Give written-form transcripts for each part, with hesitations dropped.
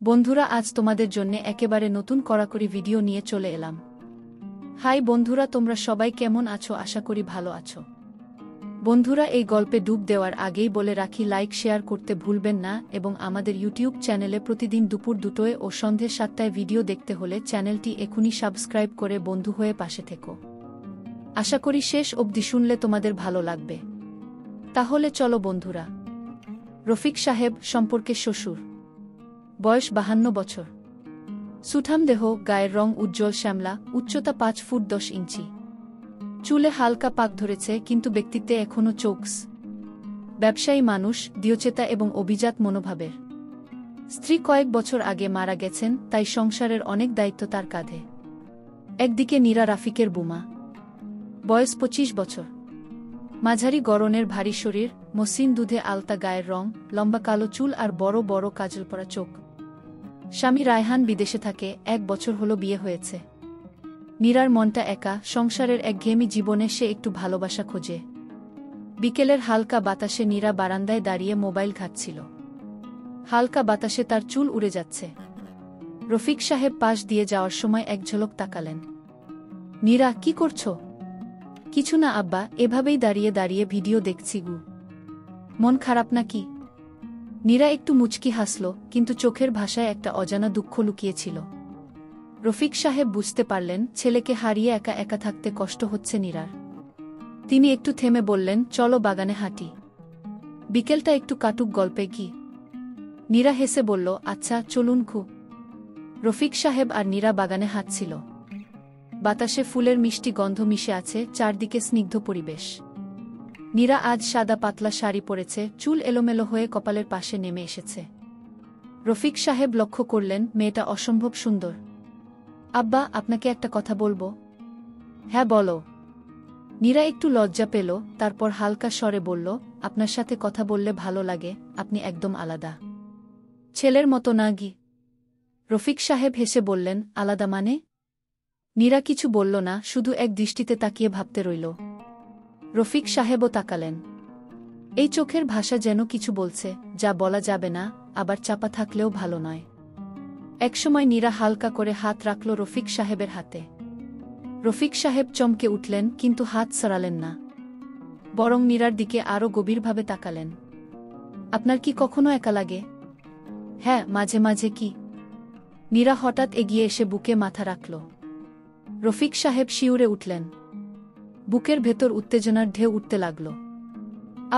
বন্ধুরা, আজ তোমাদের জন্য একেবারে নতুন কড়াকড়ি ভিডিও নিয়ে চলে এলাম। হাই বন্ধুরা, তোমরা সবাই কেমন আছো? আশা করি ভালো আছো। বন্ধুরা, এই গল্পে ডুব দেওয়ার আগেই বলে রাখি, লাইক শেয়ার করতে ভুলবেন না এবং আমাদের ইউটিউব চ্যানেলে প্রতিদিন দুপুর 2টায় ও সন্ধে 7টায় ভিডিও দেখতে হলে চ্যানেলটি এখনই সাবস্ক্রাইব করে বন্ধু হয়ে পাশে থেকো। আশা করি শেষ অবধি শুনলে তোমাদের ভালো লাগবে। তাহলে চলো বন্ধুরা। রফিক সাহেব সম্পর্কে শ্বশুর, বয়স 52 বছর, সুঠাম দেহ, গায়ের রং উজ্জ্বল শ্যামলা, উচ্চতা 5 ফুট 10 ইঞ্চি, চুলে হালকা পাক ধরেছে কিন্তু ব্যক্তিত্বে এখনও চোখস। ব্যবসায়ী মানুষ, দৃঢ়চেতা এবং অভিজাত মনোভাবের। স্ত্রী কয়েক বছর আগে মারা গেছেন, তাই সংসারের অনেক দায়িত্ব তার কাঁধে। একদিকে নীরা রাফিকের বুমা, বয়স 25 বছর, মাঝারি গড়নের ভারী শরীর, মসৃণ দুধে আলতা গায়ের রং, লম্বা কালো চুল আর বড় বড় কাজল পরা চোখ। স্বামী রায়হান বিদেশে থাকে, 1 বছর হলো বিয়ে হয়েছে। নীরার মনটা একা, সংসারের একঘেয়েমি জীবনে সে একটু ভালোবাসা খোঁজে। বিকেলের হালকা বাতাসে নীরা বারান্দায় দাঁড়িয়ে মোবাইল ঘাঁটছিল। হালকা বাতাসে তার চুল উড়ে যাচ্ছে। রফিক সাহেব পাশ দিয়ে যাওয়ার সময় এক ঝলক তাকালেন। নীরা, কি করছো? কিছু না আব্বা, এভাবেই দাঁড়িয়ে দাঁড়িয়ে ভিডিও দেখছি গু। মন খারাপ নাকি? নীরা একটু মুচকি হাসল, কিন্তু চোখের ভাষায় একটা অজানা দুঃখ লুকিয়েছিল। রফিক সাহেব বুঝতে পারলেন ছেলেকে হারিয়ে একা একা থাকতে কষ্ট হচ্ছে নীরার। তিনি একটু থেমে বললেন, চলো বাগানে হাঁটি, বিকেলটা একটু কাটুক, গল্পে কি? নীরা হেসে বলল, আচ্ছা চলুন খু। রফিক সাহেব আর নীরা বাগানে হাঁটছিল। বাতাসে ফুলের মিষ্টি গন্ধ মিশে আছে, চারদিকে স্নিগ্ধ পরিবেশ। নীরা আজ সাদা পাতলা শাড়ি পরেছে, চুল এলোমেলো হয়ে কপালের পাশে নেমে এসেছে। রফিক সাহেব লক্ষ্য করলেন মেয়েটা অসম্ভব সুন্দর। আব্বা, আপনাকে একটা কথা বলবো। হ্যাঁ বলো। নীরা একটু লজ্জা পেল, তারপর হালকা স্বরে বলল, আপনার সাথে কথা বললে ভালো লাগে, আপনি একদম আলাদা। ছেলের মতো না গি? রফিক সাহেব হেসে বললেন, আলাদা মানে? নীরা কিছু বলল না, শুধু এক দৃষ্টিতে তাকিয়ে ভাবতে রইল। রফিক সাহেবও তাকালেন। এই চোখের ভাষা যেন কিছু বলছে, যা বলা যাবে না, আবার চাপা থাকলেও ভালো নয়। একসময় নীরা হালকা করে হাত রাখল রফিক সাহেবের হাতে। রফিক সাহেব চমকে উঠলেন, কিন্তু হাত সরালেন না, বরং নীরার দিকে আরও গভীরভাবে তাকালেন। আপনার কি কখনো একা লাগে? হ্যাঁ, মাঝে মাঝে। কি? নীরা হঠাৎ এগিয়ে এসে বুকে মাথা রাখল। রফিক সাহেব শিউরে উঠলেন। বুকের ভেতর উত্তেজনার ঢেউ উঠতে লাগল।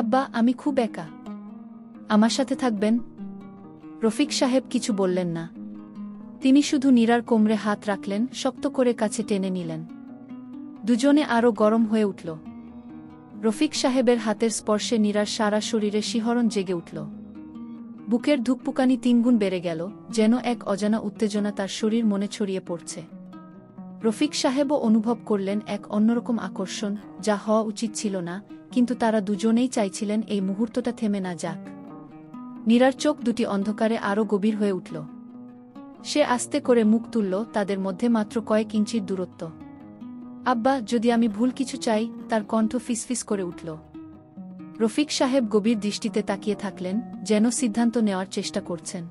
আব্বা, আমি খুব একা, আমার সাথে থাকবেন? রফিক সাহেব কিছু বললেন না। তিনি শুধু নীরার কোমরে হাত রাখলেন, শক্ত করে কাছে টেনে নিলেন। দুজনে আরও গরম হয়ে উঠল। রফিক সাহেবের হাতের স্পর্শে নীরার সারা শরীরে শিহরণ জেগে উঠল। বুকের ধুকপুকানি 3 গুণ বেড়ে গেল, যেন এক অজানা উত্তেজনা তার শরীর মনে ছড়িয়ে পড়ছে। রফিক সাহেবও অনুভব করলেন এক অন্যরকম আকর্ষণ, যা হওয়া উচিত ছিল না, কিন্তু তারা দুজনেই চাইছিলেন এই মুহূর্তটা থেমে না যাক। নীরার চোখ দুটি অন্ধকারে আরও গভীর হয়ে উঠল। সে আস্তে করে মুখ তুলল, তাদের মধ্যে মাত্র কয়েক ইঞ্চির দূরত্ব। আব্বা, যদি আমি ভুল কিছু চাই? তার কণ্ঠ ফিসফিস করে উঠল। রফিক সাহেব গভীর দৃষ্টিতে তাকিয়ে থাকলেন, যেন সিদ্ধান্ত নেওয়ার চেষ্টা করছেন।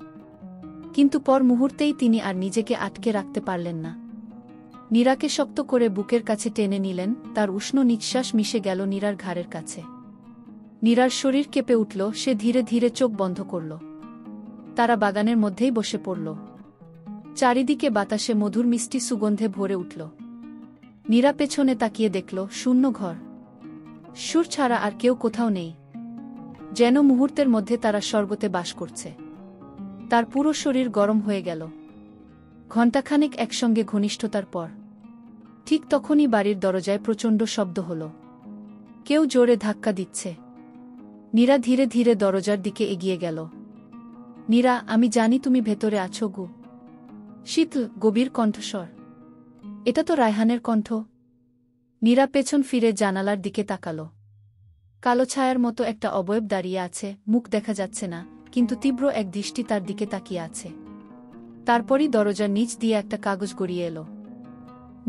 কিন্তু পর মুহূর্তেই তিনি আর নিজেকে আটকে রাখতে পারলেন না। নীরাকে শক্ত করে বুকের কাছে টেনে নিলেন, তার উষ্ণ নিঃশ্বাস মিশে গেল নীরার ঘাড়ের কাছে। নীরার শরীর কেঁপে উঠল, সে ধীরে ধীরে চোখ বন্ধ করল। তারা বাগানের মধ্যেই বসে পড়ল। চারিদিকে বাতাসে মধুর মিষ্টি সুগন্ধে ভরে উঠল। নীরা পেছনে তাকিয়ে দেখল, শূন্য ঘর, সুর ছাড়া আর কেউ কোথাও নেই। যেন মুহূর্তের মধ্যে তারা স্বর্গতে বাস করছে। তার পুরো শরীর গরম হয়ে গেল। ঘণ্টাখানেক একসঙ্গে ঘনিষ্ঠতার পর ঠিক তখনই বাড়ির দরজায় প্রচণ্ড শব্দ হল। কেউ জোরে ধাক্কা দিচ্ছে। নীরা ধীরে ধীরে দরজার দিকে এগিয়ে গেল। নীরা, আমি জানি তুমি ভেতরে আছো গু। শীতল গভীর কণ্ঠস্বর। এটা তো রায়হানের কণ্ঠ। নীরা পেছন ফিরে জানালার দিকে তাকাল। কালো ছায়ার মতো একটা অবয়ব দাঁড়িয়ে আছে, মুখ দেখা যাচ্ছে না, কিন্তু তীব্র এক দৃষ্টি তার দিকে তাকিয়ে আছে। তারপরই দরজার নিচ দিয়ে একটা কাগজ গড়িয়ে এলো।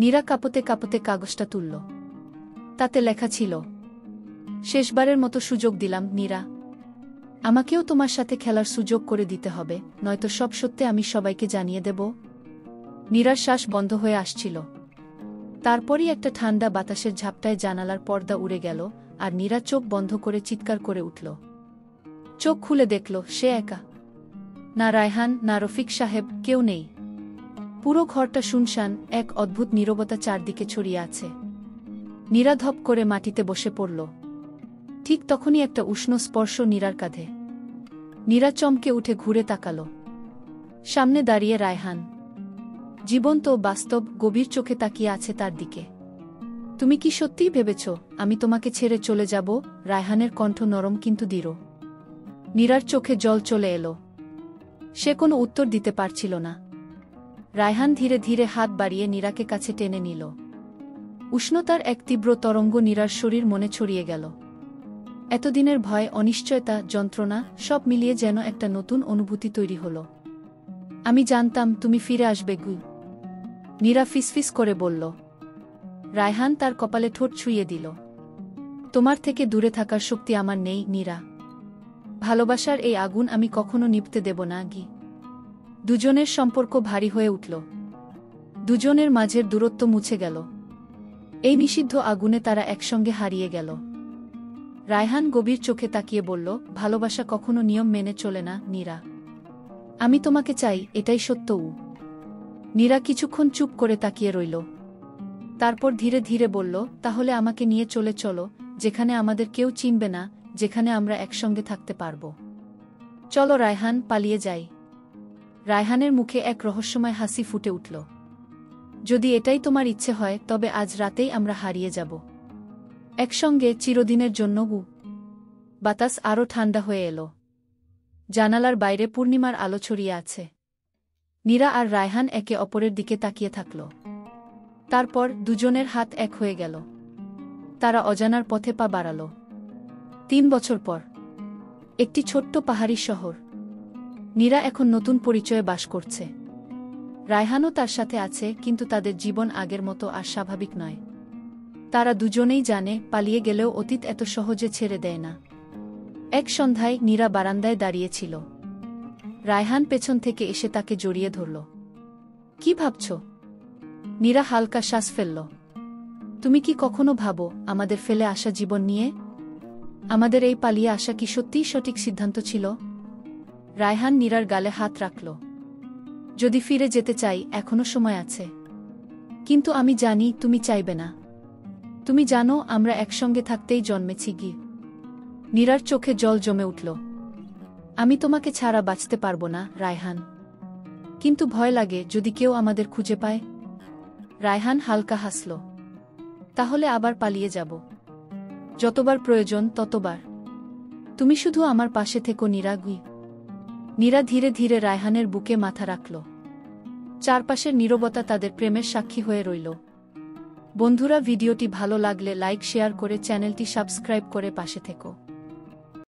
নীরা কাঁপতে কাঁপতে কাগজটা তুলল। তাতে লেখা ছিল, শেষবারের মতো সুযোগ দিলাম নীরা, আমাকেও তোমার সাথে খেলার সুযোগ করে দিতে হবে, নয়তো সব সত্যি আমি সবাইকে জানিয়ে দেব। নীরার শ্বাস বন্ধ হয়ে আসছিল। তারপরই একটা ঠান্ডা বাতাসের ঝাপটায় জানালার পর্দা উড়ে গেল, আর নীরা চোখ বন্ধ করে চিৎকার করে উঠল। চোখ খুলে দেখল সে একা। না রায়হান, না রফিক সাহেব, কেউ নেই। পুরো ঘরটা শুনশান, এক অদ্ভুত নীরবতা চারদিকে ছড়িয়ে আছে। নীরা ধপ করে মাটিতে বসে পড়ল। ঠিক তখনই একটা উষ্ণ স্পর্শ নীরার কাঁধে। নীরা চমকে উঠে ঘুরে তাকাল। সামনে দাঁড়িয়ে রায়হান, জীবন্ত বাস্তব, গভীর চোখে তাকিয়ে আছে তার দিকে। তুমি কি সত্যিই ভেবেছ আমি তোমাকে ছেড়ে চলে যাব? রায়হানের কণ্ঠ নরম কিন্তু দৃঢ়। নীরার চোখে জল চলে এলো। সে কোনো উত্তর দিতে পারছিল না। রায়হান ধীরে ধীরে হাত বাড়িয়ে নীরাকে কাছে টেনে নিল। উষ্ণতার এক তীব্র তরঙ্গ নীরার শরীর মনে ছড়িয়ে গেল। এতদিনের ভয়, অনিশ্চয়তা, যন্ত্রণা সব মিলিয়ে যেন একটা নতুন অনুভূতি তৈরি হল। আমি জানতাম তুমি ফিরে আসবে গু। নীরা ফিসফিস করে বলল। রায়হান তার কপালে ঠোঁট ছুঁয়ে দিল। তোমার থেকে দূরে থাকার শক্তি আমার নেই নীরা। ভালোবাসার এই আগুন আমি কখনো নিভতে দেব না গি। দুজনের সম্পর্ক ভারী হয়ে উঠল। দুজনের মাঝের দূরত্ব মুছে গেল। এই নিষিদ্ধ আগুনে তারা একসঙ্গে হারিয়ে গেল। রায়হান গভীর চোখে তাকিয়ে বলল, ভালোবাসা কখনো নিয়ম মেনে চলে না নীরা। আমি তোমাকে চাই, এটাই সত্য। নীরা কিছুক্ষণ চুপ করে তাকিয়ে রইল। তারপর ধীরে ধীরে বলল, তাহলে আমাকে নিয়ে চলে চলো, যেখানে আমাদের কেউ চিনবে না, যেখানে আমরা একসঙ্গে থাকতে পারব। চলো রায়হান, পালিয়ে যাই। রায়হানের মুখে এক রহস্যময় হাসি ফুটে উঠল। যদি এটাই তোমার ইচ্ছে হয়, তবে আজ রাতেই আমরা হারিয়ে যাব একসঙ্গে, চিরদিনের জন্য। বাতাস আরও ঠান্ডা হয়ে এলো। জানালার বাইরে পূর্ণিমার আলো ছড়িয়ে আছে। নীরা আর রায়হান একে অপরের দিকে তাকিয়ে থাকল। তারপর দুজনের হাত এক হয়ে গেল। তারা অজানার পথে পা বাড়াল। 3 বছর পর একটি ছোট্ট পাহাড়ি শহর। নীরা এখন নতুন পরিচয়ে বাস করছে। রায়হানও তার সাথে আছে, কিন্তু তাদের জীবন আগের মতো আর স্বাভাবিক নয়। তারা দুজনেই জানে, পালিয়ে গেলেও অতীত এত সহজে ছেড়ে দেয় না। এক সন্ধ্যায় নীরা বারান্দায় দাঁড়িয়েছিল। রায়হান পেছন থেকে এসে তাকে জড়িয়ে ধরল। কি ভাবছ? নীরা হালকা শ্বাস ফেলল। তুমি কি কখনো ভাবো আমাদের ফেলে আসা জীবন নিয়ে? আমাদের এই পালিয়ে আসা কি সত্যিই সঠিক সিদ্ধান্ত ছিল? রায়হান নীরার গালে হাত রাখল। যদি ফিরে যেতে চাই, এখনো সময় আছে। কিন্তু আমি জানি তুমি চাইবে না। তুমি জানো আমরা একসঙ্গে থাকতেই জন্মেছি গি। নীরার চোখে জল জমে উঠল। আমি তোমাকে ছাড়া বাঁচতে পারবো না রায়হান। কিন্তু ভয় লাগে, যদি কেউ আমাদের খুঁজে পায়। রায়হান হালকা হাসল। তাহলে আবার পালিয়ে যাব। যতবার প্রয়োজন ততবার। তুমি শুধু আমার পাশে থেকো নীরা গি। নীরা ধীরে ধীরে রায়হানের বুকে মাথা রাখল। চারপাশের নীরবতা তাদের প্রেমের সাক্ষী হয়ে রইল। বন্ধুরা, ভিডিওটি ভালো লাগলে লাইক, শেয়ার করে চ্যানেলটি সাবস্ক্রাইব করে পাশে থেকো।